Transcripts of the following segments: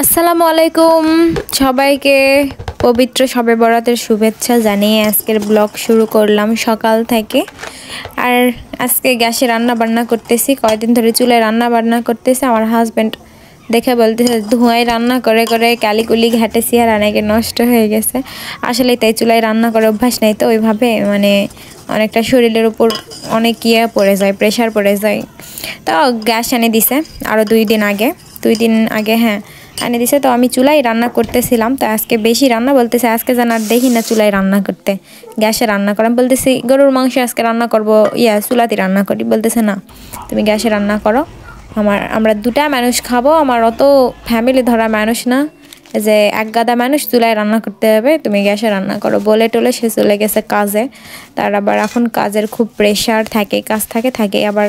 আসসালামু আলাইকুম সবাইকে পবিত্র শবে বরাতের শুভেচ্ছা জানিয়ে আজকের ব্লগ শুরু করলাম সকাল থেকে। আর আজকে গ্যাসে রান্না বান্না করতেছি, কয়েকদিন ধরে চুলায় রান্না বান্না করতেছি। আমার হাজব্যান্ড দেখে বলতেছে ধোঁয়ায় রান্না করে করে কালিকুলি ঘাটেছি আর অনেকে নষ্ট হয়ে গেছে। আসলে তাই চুলায় রান্না করে অভ্যাস নাই তো ওইভাবে অনেকটা শরীরের উপর অনেক পড়ে যায়, প্রেশার পড়ে যায়। তো গ্যাস এনে দিছে আরও দুই দিন আগে হ্যাঁ এনে দিছে। তো আমি চুলায় রান্না করতেছিলাম। তো আজকে বেশি রান্না বলতেছে, আজকে যেন আর দেখি না চুলায় রান্না করতে, গ্যাসে রান্না করা। বলতেছি গরুর মাংস আজকে রান্না করবো, চুলাতে রান্না করি। বলতেছে না তুমি গ্যাসে রান্না করো, আমরা দুটা মানুষ খাবো, আমার অত ফ্যামিলি ধরা মানুষ না যে এক গাদা মানুষ চুলায় রান্না করতে হবে, তুমি গ্যাসে রান্না করো। বলে টোলে সে চলে গেছে কাজে। তার আবার এখন কাজের খুব প্রেশার থাকে, কাজ থাকে আবার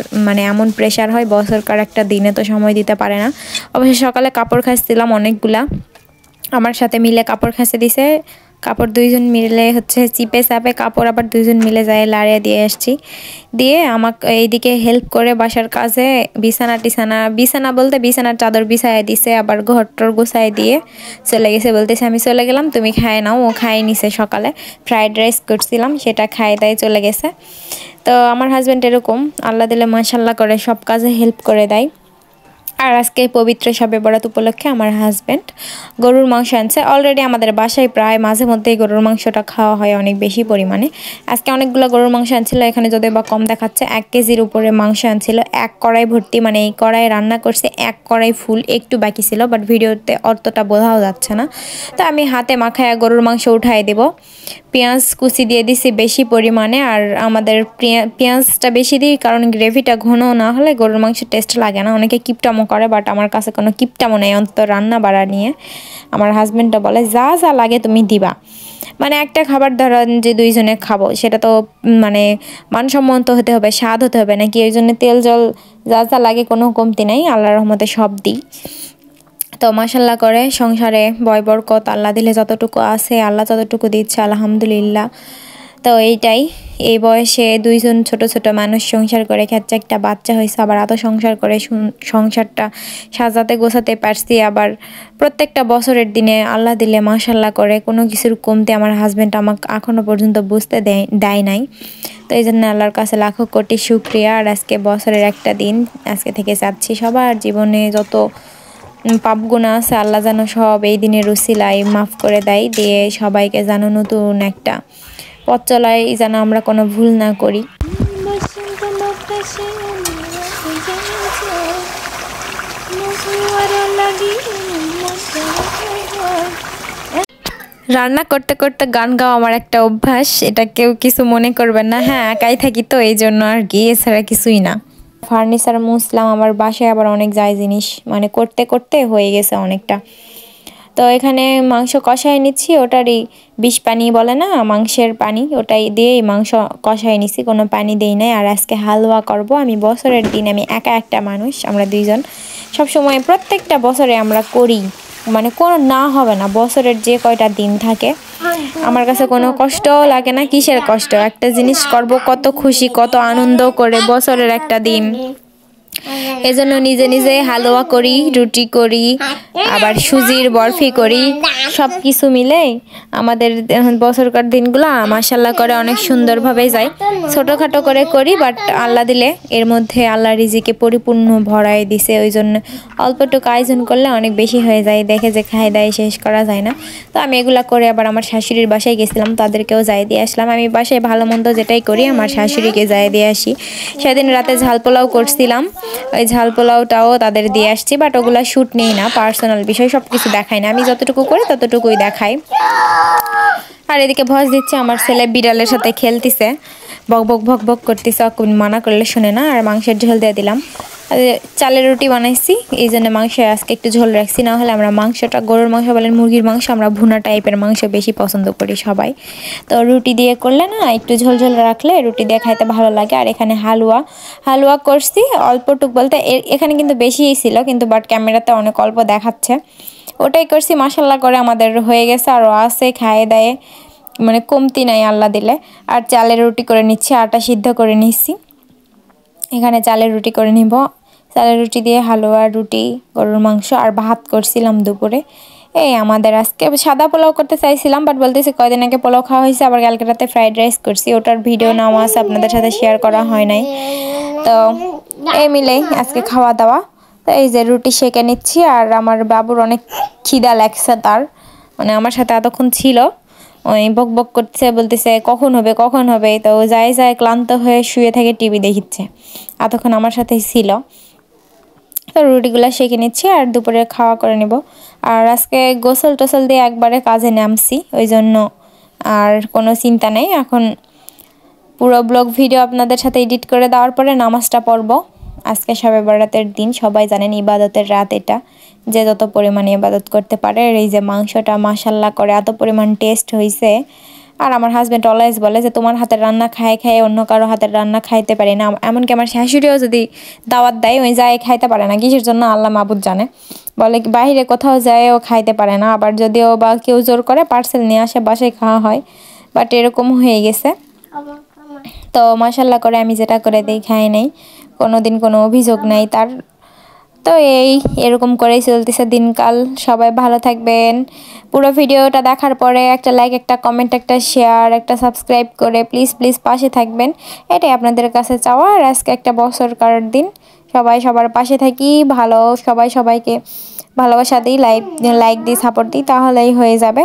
এমন প্রেশার হয় বছরকার একটা দিনে তো সময় দিতে পারে না। অবশ্য সকালে কাপড় খাচ্ছিলাম অনেকগুলা, আমার সাথে মিলে কাপড় খাসে দিছে। কাপড় দুইজন মিলে চিপে চাপে কাপড় আবার দুইজন মিলে যায় লাড়িয়ে দিয়ে আসছি। দিয়ে আমাকে এইদিকে হেল্প করে বাসার কাজে বিছানা বলতে বিছানার চাদর বিছায় দিছে, আবার ঘরটর গোছায় দিয়ে চলে গেছে। বলতেছে আমি চলে গেলাম, তুমি খায় নাও। ও খায় নিছে, সকালে ফ্রাইড রাইস করছিলাম সেটা খায় দায় চলে গেছে। তো আমার হাজব্যান্ড এরকম আল্লাহ দিলে মাশাল্লাহ করে সব কাজে হেল্প করে দেয়। আর আজকে পবিত্র শবে বরাত উপলক্ষে আমার হাজব্যান্ড গরুর মাংস আনছে। অলরেডি আমাদের বাসায় প্রায় মাঝে মধ্যেই গরুর মাংসটা খাওয়া হয় অনেক বেশি পরিমাণে। আজকে অনেকগুলো গরুর মাংস আনছিল, এখানে যদি বা কম দেখাচ্ছে 1 কেজির উপরে মাংস আনছিল। এক কড়াই ভর্তি, এই কড়াই রান্না করছে, এক কড়াই ফুল, একটু বাকি ছিল বাট ভিডিওতে অতটা বোঝাও যাচ্ছে না। তো আমি হাতে মাখায় গরুর মাংস উঠাই দেব। পেঁয়াজ কুচি দিয়ে দিছি বেশি পরিমাণে, আর আমাদের পেঁয়াজটা বেশি দিই কারণ গ্রেভিটা ঘন না হলে গরুর মাংসের টেস্ট লাগে না। অনেকে কিপটামো করে বাট আমার কাছে কোনো কিপটামো নেই, অন্তত রান্না বাড়া নিয়ে। আমার হাজব্যান্ডটা বলে যা যা লাগে তুমি দিবা, একটা খাবার ধরেন যে দুইজনে খাবো সেটা তো মানসম্মত হতে হবে, স্বাদ হতে হবে নাকি, ওই জন্য তেল জল যা যা লাগে কোনো কমতি নাই, আল্লাহর রহমতে সব দিই। তো মাশাল্লাহ করে সংসারে বয় বরকত, আল্লাহ দিলে যতটুকু আছে আল্লাহ ততটুকু দিচ্ছে আলহামদুলিল্লাহ। তো এই বয়সে দুইজন ছোট ছোট মানুষ সংসার করে খাচ্ছে, একটা বাচ্চা হয়েছে, আবার এত সংসার করে সংসারটা সাজাতে গোছাতে পারছি। আবার প্রত্যেকটা বছরের দিনে আল্লাহ দিলে মাশাল্লাহ করে কোনো কিছুর কমতি আমার হাজব্যান্ড আমাকে এখনও পর্যন্ত বুঝতে দেয় নাই। তো এই জন্য আল্লাহর কাছে লাখো কোটি শুকরিয়া। আর আজকে বছরের একটা দিন, আজকে থেকে চাচ্ছি সবার জীবনে যত পাপ গুনাহ আছে আল্লাহ যেন সব এই দিনের উসিলায় মাফ করে দেয়, দিয়ে সবাইকে যেন নতুন একটা পথ চলায় যেন আমরা কোনো ভুল না করি। রান্না করতে করতে গান গাওয়া আমার একটা অভ্যাস, এটা কেউ কিছু মনে করবেন না। হ্যাঁ, একাই থাকি তো এই জন্য আর কি, এছাড়া কিছুই না। ফার্নিচার মুছলাম, আমার বাসায় আবার অনেক যায় জিনিস, করতে করতে হয়ে গেছে অনেকটা। তো এখানে মাংস কষায় নিচ্ছি, ওটারই বিষ পানি বলে না, মাংসের পানি, ওটাই দিয়েই মাংস কষায় নিচ্ছি, কোনো পানি দেই নাই। আর আজকে হালুয়া করব। আমি বছরের দিন আমি একা একটা মানুষ, আমরা দুইজন সবসময় প্রত্যেকটা বছরে আমরা করি, কোনো না হবে না, বছরের যে কয়টা দিন থাকে আমার কাছে কোনো কষ্টও লাগে না। কিসের কষ্ট, একটা জিনিস করব কত খুশি কত আনন্দ করে বছরের একটা দিন। এজন্য নিজে নিজে হালুয়া করি, রুটি করি, আবার সুজির বরফি করি, সব কিছু মিলে আমাদের বছরকার দিনগুলো মাশাল্লাহ করে অনেক সুন্দরভাবে যায়। ছোটোখাটো করে করি বাট আল্লাহ দিলে এর মধ্যে আল্লাহ রিজিকে পরিপূর্ণ ভরাই দিছে, ওই জন্য অল্পটুকু আয়োজন করলে অনেক বেশি হয়ে যায়, দেখে যে খায় দায় শেষ করা যায় না। তো আমি এগুলা করে আবার আমার শাশুড়ির বাসায় গেছিলাম, তাদেরকেও যাই দিয়ে আসলাম। আমি বাসায় ভালো মন্দ যেটাই করি আমার শাশুড়িকে যাই দিয়ে আসি। সেদিন রাতে ঝাল পোলাও করছিলাম, ওই ঝাল পোলাওটাও তাদের দিয়ে আসছি, বাট ওগুলা শ্যুট নেই না, পার্সোনাল বিষয়, সব কিছু দেখাই না, আমি যতটুকু করি ততটুকুই দেখাই। আর এদিকে ভয়েস দিচ্ছে আমার ছেলে বিড়ালের সাথে খেলতেছে, বক বক ভক ভক করতেছে, মানা করলে শুনে না। আর মাংসের ঝোল দিয়ে দিলাম, চালের রুটি বানাইছি, এই জন্য মাংসে আজকে একটু ঝোল রাখছি, না হলে আমরা মাংসটা গরুর মাংস বলেন মুরগির মাংস, আমরা ভুনা টাইপের মাংস বেশি পছন্দ করি সবাই। তো রুটি দিয়ে করলে না একটু ঝোল ঝোল রাখলে রুটি দিয়ে খাইতে ভালো লাগে। আর এখানে হালুয়া করছি অল্পটুক বলতে, এখানে কিন্তু বেশিই ছিল, কিন্তু বাট ক্যামেরাতে অনেক অল্প দেখাচ্ছে, ওটাই করছি। মাশাল্লাহ করে আমাদের হয়ে গেছে, আরও আছে, খায়ে দায়ে কমতি নাই আল্লাহ দিলে। আর চালের রুটি করে নিচ্ছি, আটা সিদ্ধ করে নিচ্ছি, এখানে চালের রুটি করে নিব। চালের রুটি দিয়ে হালুয়া, রুটি, গরুর মাংস আর ভাত করছিলাম দুপুরে। এই আমাদের আজকে সাদা পোলাও করতে চাইছিলাম, বাট বলতেছি কয়দিন আগে পোলাও খাওয়া হয়েছে, আবার কালকে রাতে ফ্রাইড রাইস করছি, ওটার ভিডিও নেওয়া আছে, আপনাদের সাথে শেয়ার করা হয় নাই। তো এই মিলেই আজকে খাওয়া দাওয়া। তো এই যে রুটি সেঁকে নিচ্ছি, আর আমার বাবুর অনেক খিদা লাগছে, তার মানে আমার সাথে এতক্ষণ ছিল, ওই বক বক করতেছে, বলতেছে কখন হবে কখন হবে। তো যায় যায় ক্লান্ত হয়ে শুয়ে থেকে টিভি দেখিচ্ছে, এতক্ষণ আমার সাথেই ছিল। তো রুটিগুলো সেঁকে নিচ্ছি আর দুপুরে খাওয়া করে নেব। আর আজকে গোসল টোসল দিয়ে একবারে কাজে নামছি, ওই জন্য আর কোনো চিন্তা নেই। এখন পুরো ব্লগ ভিডিও আপনাদের সাথে এডিট করে দেওয়ার পরে নামাজটা পড়ব। আজকে শবে বরাতের দিন, সবাই জানেন ইবাদতের রাত এটা, যে যত পরিমাণে ইবাদত করতে পারে। আর এই যে মাংসটা মাশাল্লাহ করে এত পরিমাণ টেস্ট হয়েছে। আর আমার হাজব্যান্ড অলওয়েজ বলে যে তোমার হাতের রান্না খায় খায় অন্য কারো হাতের রান্না খাইতে পারি না। এমনকি আমার শাশুড়িও যদি দাওয়াত দেয়, ওই যায় খাইতে পারে না, কিসের জন্য আল্লাহ মাবুদ জানে। বলে বাইরে কোথাও যায় ও খাইতে পারে না, আবার যদিও বা কেউ জোর করে পার্সেল নিয়ে আসে বাসায় খাওয়া হয়, বাট এরকম হয়ে গেছে। তো মাশাল্লাহ করে আমি যেটা করে দিই খাই নাই, কোনো দিন কোনো অভিযোগ নাই তার। তো এরকম করেই চলতেছে দিনকাল। সবাই ভালো থাকবেন। পুরো ভিডিওটা দেখার পরে একটা লাইক, একটা কমেন্ট, একটা শেয়ার, একটা সাবস্ক্রাইব করে প্লিজ প্লিজ পাশে থাকবেন, এটাই আপনাদের কাছে চাওয়া। আর আজকে একটা বছরকার দিন, সবাই সবার পাশে থাকি, ভালো সবাই সবাইকে ভালোবাসা দিই, লাইক দিই, সাপোর্ট দিই, তাহলেই হয়ে যাবে।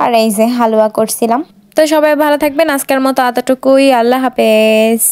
আর এই যে হালুয়া করছিলাম। তো সবাই ভালো থাকবেন, আজকের মতো এতটুকুই, আল্লাহ হাফেজ।